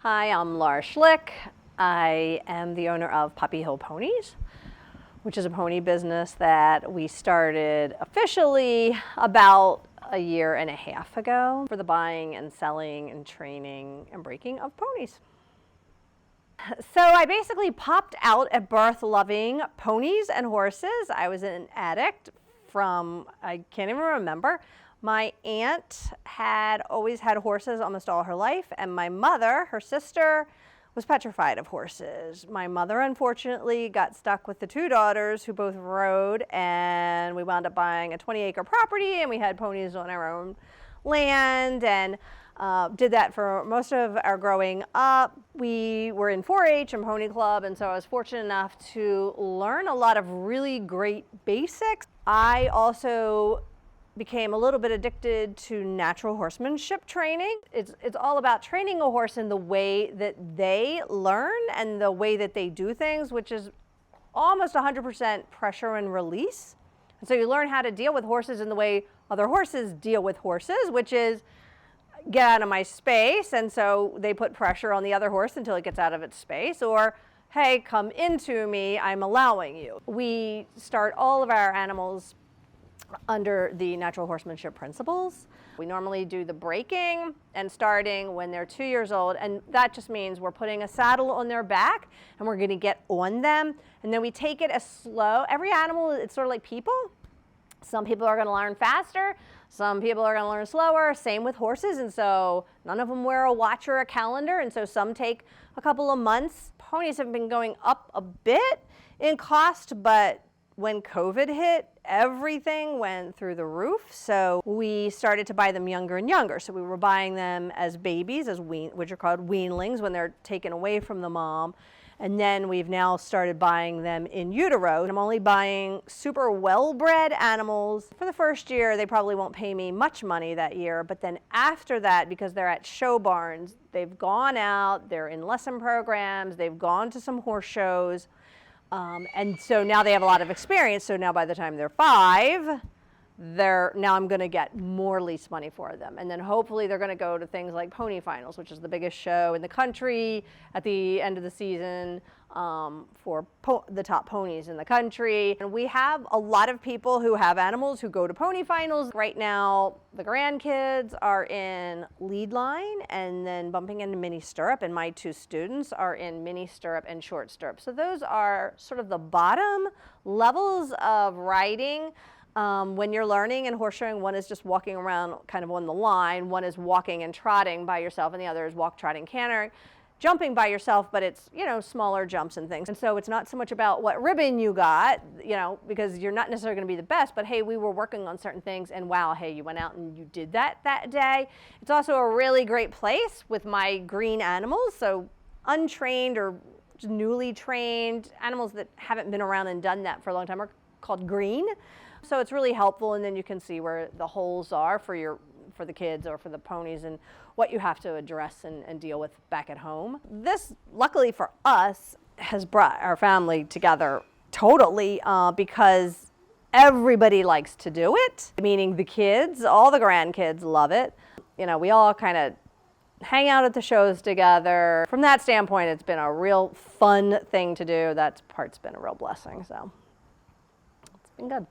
Hi, I'm Laura Schlick. I am the owner of Poppy Hill Ponies, which is a pony business that we started officially about a year and a half ago for the buying and selling and training and breaking of ponies. So I basically popped out at birth loving ponies and horses. I was an addict from, I can't even remember. My aunt had always had horses almost all her life, and my mother, her sister, was petrified of horses. My mother, unfortunately, got stuck with the two daughters who both rode, and we wound up buying a 20-acre property, and we had ponies on our own land, and did that for most of our growing up. We were in 4-H and Pony Club, and so I was fortunate enough to learn a lot of really great basics. I also became a little bit addicted to natural horsemanship training. It's all about training a horse in the way that they learn and the way that they do things, which is almost 100% pressure and release. And so you learn how to deal with horses in the way other horses deal with horses, which is get out of my space, and so they put pressure on the other horse until it gets out of its space, or hey, come into me, I'm allowing you. We start all of our animals under the natural horsemanship principles. We normally do the breaking and starting when they're 2 years old, and that just means we're putting a saddle on their back and we're going to get on them, and then we take it as slow. Every animal, it's sort of like people. Some people are going to learn faster, some people are going to learn slower, same with horses, and so none of them wear a watch or a calendar, and so some take a couple of months. Ponies have been going up a bit in cost, but when COVID hit, everything went through the roof, so we started to buy them younger and younger. So we were buying them as babies, which are called weanlings, when they're taken away from the mom. And then we've now started buying them in utero. I'm only buying super well-bred animals. For the first year, they probably won't pay me much money that year, but then after that, because they're at show barns, they've gone out, they're in lesson programs, they've gone to some horse shows, and so now they have a lot of experience. So now by the time they're 5, now I'm going to get more lease money for them. And then hopefully they're going to go to things like Pony Finals, which is the biggest show in the country at the end of the season for the top ponies in the country. And we have a lot of people who have animals who go to Pony Finals. Right now, the grandkids are in lead line and then bumping into mini stirrup, and my 2 students are in mini stirrup and short stirrup. So those are sort of the bottom levels of riding. When you're learning in horse showing, one is just walking around kind of on the line, one is walking and trotting by yourself, and the other is walk, trotting, cantering, jumping by yourself, but it's, smaller jumps and things. And so it's not so much about what ribbon you got, because you're not necessarily going to be the best, but hey, we were working on certain things, and wow, hey, you went out and you did that day. It's also a really great place with my green animals, so untrained or newly trained animals that haven't been around and done that for a long time are called green. So it's really helpful, and then you can see where the holes are for the kids or for the ponies and what you have to address and deal with back at home. This, luckily for us, has brought our family together totally because everybody likes to do it, meaning the kids, all the grandkids love it. We all kind of hang out at the shows together. From that standpoint, it's been a real fun thing to do. That part's been a real blessing, so it's been good.